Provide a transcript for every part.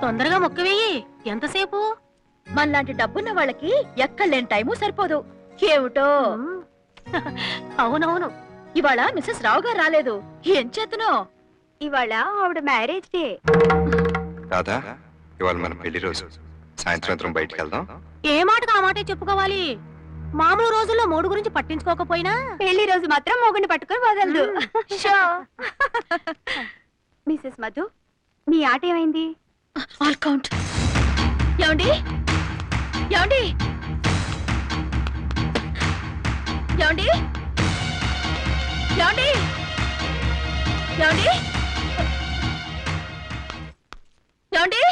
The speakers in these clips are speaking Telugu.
తొందరగా మొక్క వెయ్యి. ఎంతసేపు? మనలాంటి డబ్బున్న వాళ్ళకి ఎక్కడలేని టైము సరిపోదు. ఏమిటో. అవునవును. ఇవాళ మిస్సెస్ రావు గారు రాలేదు. ఏం చేతనో? ఇవాళ ఆవిడ మ్యారేజ్ డే. రాధా, ఇవాళ మన పెళ్లి రోజు. సాయంత్రం బయటికి వెళ్దాం. ఏ మాటకు ఆ మాటే చెప్పుకోవాలి. మామూలు రోజుల్లో మూడు గురించి పట్టించుకోకపోయినా పెళ్లి రోజు మాత్రం మొగుడిని పట్టుకొని వదలదు. మిసెస్ మధు, మీ ఆట ఏమైంది? All count. ఏమండి ఏమండి ఏమండి ఏమండి ఏమండి ఏమండి?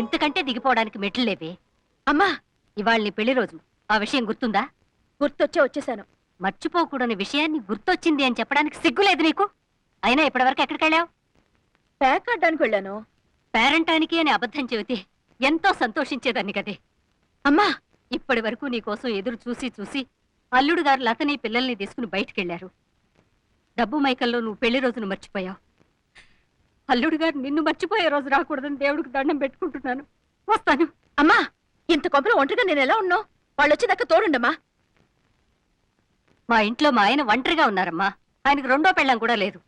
ఇంతకంటే దిగిపోవడానికి మెట్లు లేవే. అమ్మా, ఇవాళ నీ పెళ్లి రోజు. ఆ విషయం గుర్తుందా? వచ్చేసాను. మర్చిపోకూడని విషయాన్ని గుర్తొచ్చింది అని చెప్పడానికి సిగ్గులేదు నీకు? అయినా ఇప్పటివరకు ఎక్కడికి వెళ్ళావు? ప్యాక్ ఆడడానికి వెళ్ళాను. పేరంటానికి అని అబద్ధం చెబితే ఎంతో సంతోషించేదాన్ని కదే. అమ్మా, ఇప్పటి వరకు నీకోసం ఎదురు చూసి చూసి అల్లుడు గారు లతని పిల్లల్ని తీసుకుని బయటికెళ్లారు. డబ్బు మైకల్లో నువ్వు పెళ్లి రోజును మర్చిపోయావు. అల్లుడు గారు నిన్ను మర్చిపోయే రోజు రాకూడదని దేవుడికి దండం పెట్టుకుంటున్నాను. వస్తాను. అమ్మా, ఇంత కొబ్బరి ఒంటరిగా నేను ఎలా ఉన్నావు? వాళ్ళు వచ్చేదాకా తోడుండమ్మా. మా ఇంట్లో మా ఆయన ఒంటరిగా ఉన్నారమ్మా. ఆయనకు రెండో పెళ్ళం కూడా లేదు.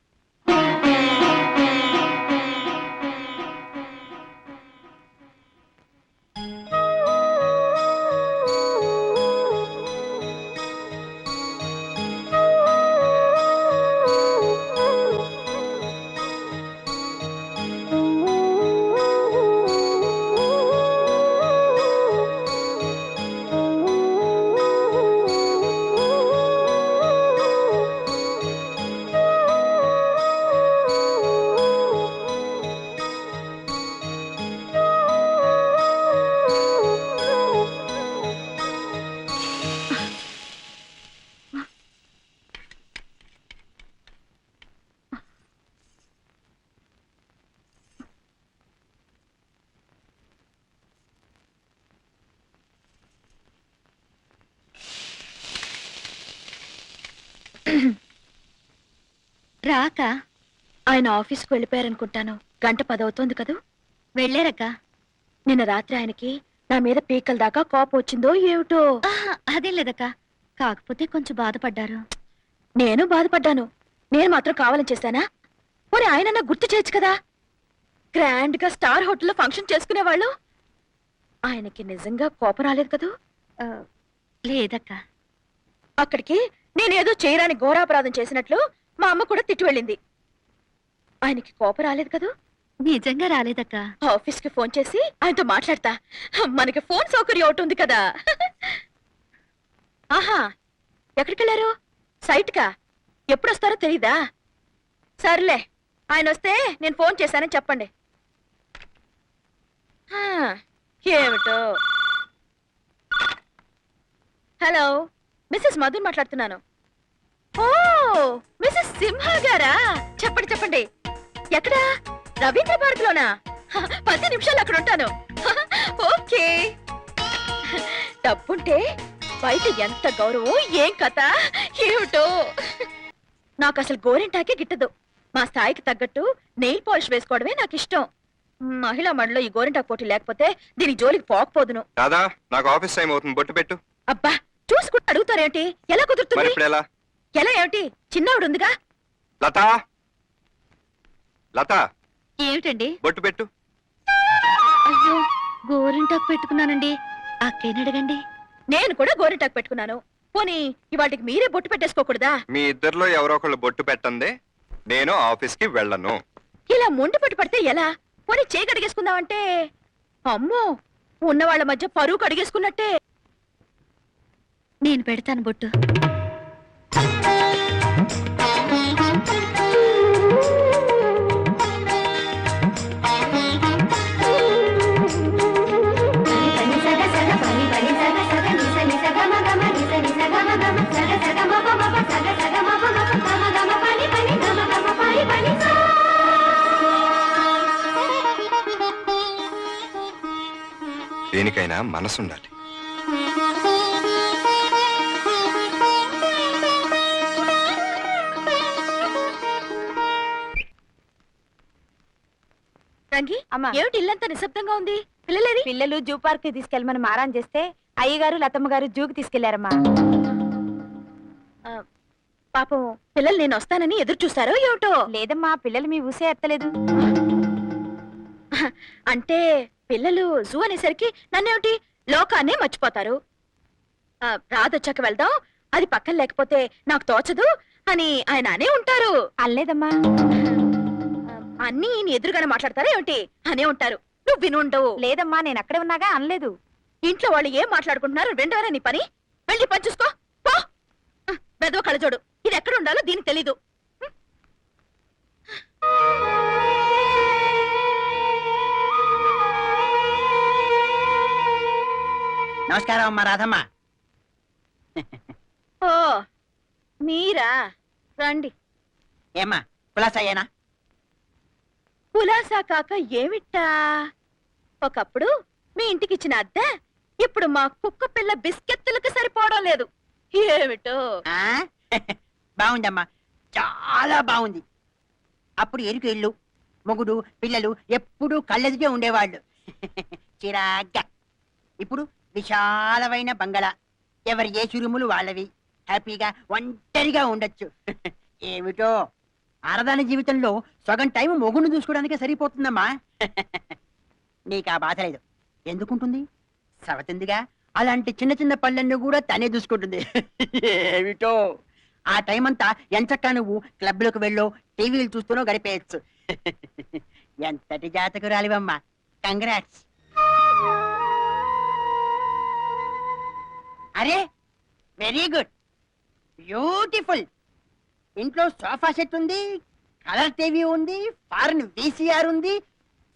రాక ఆయన ఆఫీస్కి వెళ్ళిపోయారనుకుంటాను. 1:10 అవుతోంది కదూ. వెళ్ళారక్క. నిన్న రాత్రి ఆయనకి నా మీద పీకల దాకా కోపం వచ్చిందో ఏమిటో. అదేం లేదక్క, కాకపోతే కొంచెం బాధపడ్డారు. నేను బాధపడ్డాను. నేను మాత్రం కావాలని చేశానా? మరి ఆయన గుర్తు చేయొచ్చు కదా. గ్రాండ్ గా స్టార్ హోటల్లో ఫంక్షన్ చేసుకునేవాళ్ళు. ఆయనకి నిజంగా కోపం రాలేదు కదూ? లేదక్క. అక్కడికి నేనేదో చేయరాని ఘోరాపరాధం చేసినట్లు మా అమ్మ కూడా తిట్టి వెళ్ళింది. ఆయనకి కోపం రాలేదు కదూ? నిజంగా రాలేదక్క. ఆఫీస్కి ఫోన్ చేసి ఆయనతో మాట్లాడతా. మనకి ఫోన్ సౌకర్యం ఒకటి ఉంది కదా. ఆహా, ఎక్కడికి వెళ్ళారు? సైట్కా? ఎప్పుడొస్తారో తెలీదా? సర్లే, ఆయన వస్తే నేను ఫోన్ చేశానని చెప్పండి. ఏమిటో. హలో, మిస్సెస్ మధు మాట్లాడుతున్నాను. ఓ, మిస్సెస్ సింహ గారా? చెప్పండి చెప్పండి. ఎక్కడా? రవీంద్ర భారతిలోనా? 10 నిమిషాలు అక్కడ ఉంటాను. ఓకే. డబ్బుంటే బయట ఎంత గౌరవం, ఏం కథ ఏమిటో. నాకు అసలు గోరింటాకే గిట్టదు. మా స్థాయికి తగ్గట్టు నెయిల్ పాలిష్ వేసుకోవడమే నాకు ఇష్టం. మహిళా మండలిలో ఈ గోరింటాకు పోటీ లేకపోతే దీనికి జోలికి పోకపోదును. రాదా, నాకు ఆఫీస్ టైం అవుతుంది, బొట్టు పెట్టు. అబ్బా, చూసుకుంటూ అడుగుతారేమిటి? ఎలా కుదురుతుంది? ఎలా ఏమిటి? చిన్నవిడు ఉందిగా. లతా, లతా, ఏమిటండి? బొట్టు పెట్టు. అయ్యో, గోరింటాకు పెట్టుకున్నానండి. అక్కని అడగండి. నేను కూడా గోరింటాకు పెట్టుకున్నాను. పోనీ ఇవాటికి మీరే బొట్టు పెట్టేసుకోకూడదా? మీ ఇద్దరిలో ఎవరో ఒకళ్ళు బొట్టు పెట్టండి, నేను ఆఫీస్ కి వెళ్ళను. ఇలా మొండి పట్టు పడితే ఎలా? పోనీ చేయి కడిగేసుకుందామంటే అమ్మో, ఉన్నవాళ్ల మధ్య పరువు కడిగేసుకున్నట్టే. నేను పెడతాను బొట్టు. దేనికైనా మనసు ఉండాలి. రంగి అమ్మా ఏమిటి ఇల్లంతా నిశ్శబ్దంగా ఉంది? పిల్లలేది? పిల్లలు జూ పార్క్ కి తీసుకెళ్ళమని మారాన్ చేస్తే అయ్యగారు లతమ్మ గారు జూకి తీసుకెళ్లారమ్మా. పాపం పిల్లలు నేను వస్తానని ఎదురు చూస్తారో ఏమిటో. లేదమ్మా, పిల్లలు మీ ఊసే ఎత్తలేదు. అంటే పిల్లలు జూ అనేసరికి నన్నేమిటి లోకాన్నే మర్చిపోతారు. రాదొచ్చాక వెళ్దాం, అది పక్కన లేకపోతే నాకు తోచదు అని ఆయన అనే ఉంటారు. అల్లేదమ్మా. అన్నీ ఈయన ఎదురుగానే మాట్లాడతారా ఏమిటి? అనే ఉంటారు. నువ్వు వినుండవు. లేదమ్మా, నేను అక్కడే ఉన్నాగా అనలేదు. ఇంట్లో వాళ్ళు ఏం మాట్లాడుకుంటున్నారు రెండవరా నీ పని. వెళ్ళి పని చూసుకో పో. బెదవ కళ్ళజోడు, ఇది ఎక్కడ ఉండాలో దీనికి తెలీదు. నమస్కారం అమ్మా రాధమ్మ. ఓ మీరా, రండి. ఏమ్మా కులాసయ్యేనా? కులాసా కాక ఏమిట్టా? ఒకప్పుడు మీ ఇంటికి ఇచ్చిన అద్దె ఇప్పుడు మా కుక్క పిల్ల బిస్కెత్తులకు సరిపోవడం లేదు. ఏమిటో. ఆ? బాగుందమ్మా, చాలా బాగుంది. అప్పుడు ఎరుకు ఇల్లు, మొగుడు పిల్లలు ఎప్పుడూ కళ్ళెదిగే ఉండేవాళ్ళు. చిరాగ్గా. ఇప్పుడు విశాలమైన బంగళా, ఎవరి ఏ చురుములు వాళ్ళవి. హ్యాపీగా ఒంటరిగా ఉండొచ్చు. ఏమిటో ఆరదాని జీవితంలో సగం టైం మొగుడు చూసుకోవడానికే సరిపోతుందమ్మా. నీకు ఆ బాధ లేదు. ఎందుకుంటుంది? సవతిందిగా. అలాంటి చిన్న చిన్న పనులన్నీ కూడా తనే చూసుకుంటుంది. ఏమిటో ఆ టైం అంతా ఎంచక్కా నువ్వు క్లబ్లకు వెళ్ళో టీవీలు చూస్తూనో గడిపేయచ్చు. ఎంతటి జాతకురాలివమ్మా. కంగ్రాట్స్. అరే వెరీ గుడ్, బ్యూటిఫుల్. ఇంట్లో సోఫా సెట్ ఉంది, కలర్ టీవీ ఉంది, ఫారెన్ వీసీఆర్ ఉంది,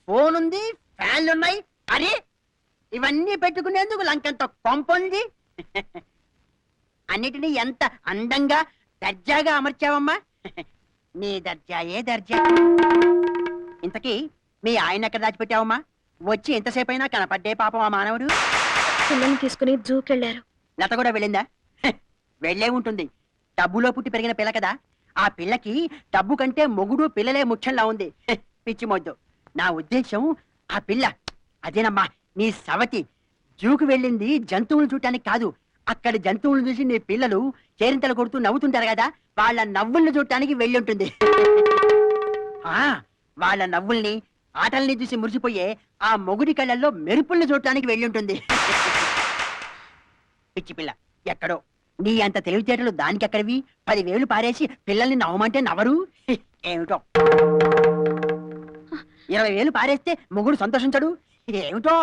ఫోన్ ఉంది, ఫ్యాన్లు ఉన్నాయి. అరే ఇవన్నీ పెట్టుకునేందుకు లంకంత కొంపొంది. అన్నిటినీ ఎంత అందంగా దర్జాగా అమర్చావమ్మా. నీ దర్జాయే దర్జా. ఇంతకీ మీ ఆయన ఎక్కడ దాచిపెట్టావమ్మా? వచ్చి ఎంతసేపు అయినా కనపడ్డే పాపం ఆ మానవుడు. పిల్లల్ని తీసుకుని జూకెళ్లారు. లత కూడా వెళ్ళిందా? వెళ్ళే ఉంటుంది. డబ్బులో పుట్టి పెరిగిన పిల్ల కదా. ఆ పిల్లకి డబ్బు కంటే మొగుడు పిల్లలే ముఖ్యంలా ఉంది. పిచ్చి మొద్దు. నా ఉద్దేశం ఆ పిల్ల అదేనమ్మా నీ సవతి జూకు వెళ్ళింది జంతువులు చూడటానికి కాదు. అక్కడ జంతువులను చూసి నీ పిల్లలు చేరింతలు కొడుతూ నవ్వుతుంటారు కదా, వాళ్ళ నవ్వుల్ని చూడటానికి వెళ్ళి ఉంటుంది. వాళ్ళ నవ్వుల్ని ఆటల్ని చూసి మురిసిపోయే ఆ మొగుడి కళ్ళల్లో మెరుపుల్ని చూడటానికి వెళ్ళి ఉంటుంది. పిచ్చి పిల్ల ఎక్కడో. నీ అంత తెలివితేటలు దానికెక్కడివి? 10,000 పారేసి పిల్లల్ని నవ్వమంటే నవ్వరు. ఏమిటో 20,000 పారేస్తే మొగుడు సంతోషించడు. ఏమిటో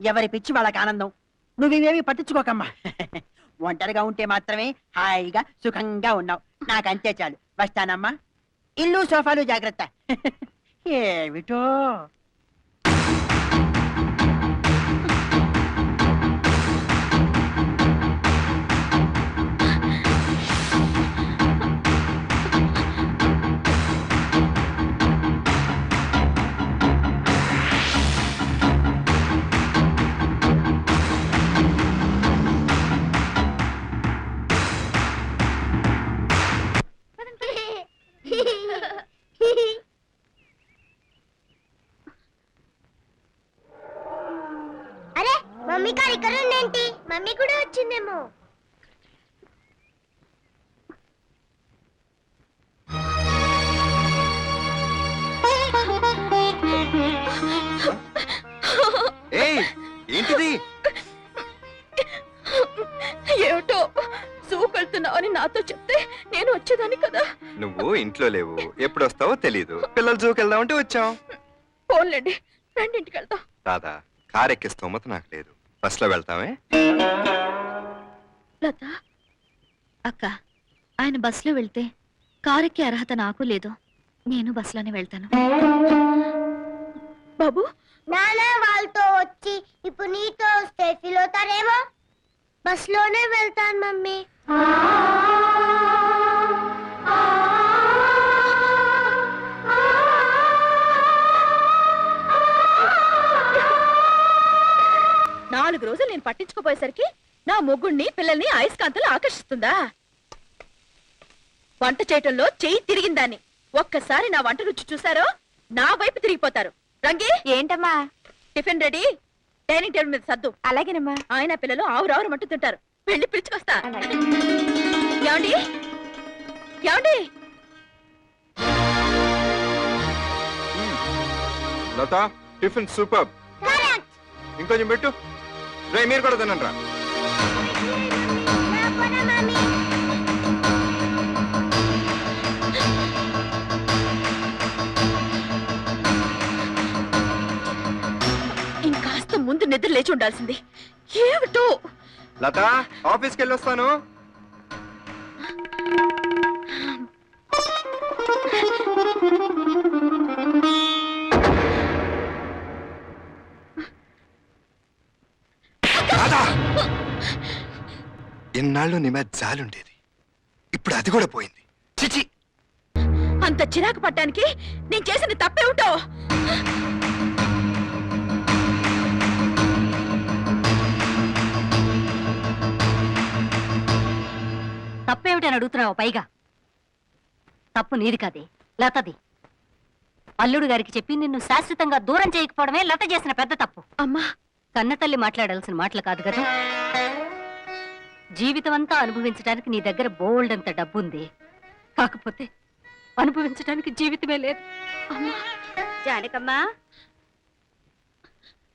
ఎవరి పిచ్చి వాళ్ళకి ఆనందం. నువ్వేమి పట్టించుకోకమ్మా. ఒంటరిగా ఉంటే మాత్రమే హాయిగా సుఖంగా ఉన్నావు. నాకంతే చాలు. వస్తానమ్మా. ఇల్లు సోఫాలు జాగ్రత్త. ఏమిటో అరే మమ్మీ గారు ఇక్కడ ఏంటి? మమ్మీ కూడా వచ్చిందేమో. ఏంటిది? ఏమిటో జూకెళ్తున్నావు అని నాతో చెప్తే నేను వచ్చేదాన్ని కదా. నువ్వు ఇంట్లో లేవు, ఎప్పుడు వస్తావో తెలీదు. పిల్లలు జూకెళ్దామంటే వచ్చాం. ఫోన్లేండి, రండి ఇంటికి వెళ్తాం. రాదా, కార్ ఎక్కే స్తోమత నాకు లేదు. బస్ లో వెళ్తామే. లత అక్క, ఆయన బస్సులో వెళ్తే కారెక్కే అర్హత నాకు లేదు. నేను బస్సులోనే వెళ్తాను. బాబు, నాన్న వాళ్ళతో వచ్చి ఇప్పుడు నీతో వస్తే ఫీల్ అవుతారేమో. బస్ లోనే వెళ్తాను మమ్మీ. రోజులు నేను పట్టించుకోపోయేసరికి నా మొగ్గుణ్ణి పిల్లల్ని అయస్కాంతలు ఆకర్షిస్తుందా? వంట చేయటంలో చెయ్యి తిరిగిందాన్ని ఒక్కసారి నా వంట రుచి చూసారో నా వైపు తిరిగిపోతారు. రంగి, ఏంటమ్మా? టిఫిన్ రెడీ, డైనింగ్ టేబుల్ మీద సర్దు. అలాగేనమ్మా. ఆయన పిల్లలు ఆవురావురమంటూ తింటారు. వెళ్ళి పిలుచుకొస్తా. ఏమండి ఏమండి? లత, టిఫిన్ సూపర్. ఇంకొంచెం పెట్టు. రే, మీరు కూడా తినండి రా. ఇంకాస్త ముందు నిద్ర లేచి ఉండాల్సింది. ఏమిటో. లత, ఆఫీస్కి వెళ్ళి వస్తాను. ఎన్నాళ్ళు నీ మీద జాలుండేది, ఇప్పుడు అది కూడా పోయింది. చిచి, అంత చిరాకు పడ్డానికి నేను చేసిన తప్పేమిటో. తప్పేమిటని అడుగుతున్నావు? పైగా తప్పు నీది కాదే, లతది. అల్లుడు గారికి చెప్పి నిన్ను శాశ్వతంగా దూరం చేయకపోవడమే లత చేసిన పెద్ద తప్పు. అమ్మా, కన్నతల్లి మాట్లాడాల్సిన మాటలు కాదు కదా. జీవితం అంతా అనుభవించడానికి నీ దగ్గర బోల్డ్ అంత డబ్బుంది. కాకపోతే అనుభవించడానికి జీవితమే లేదు. జానకమ్మా,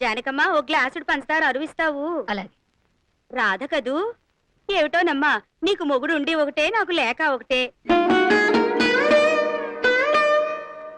జానకమ్మా, ఓ గ్లాసుడు పంచదార అరువిస్తావు? అలాగే. రాధ కదూ? ఏమిటోనమ్మా, నీకు మొగుడు ఉండి ఒకటే, నాకు లేక ఒకటే.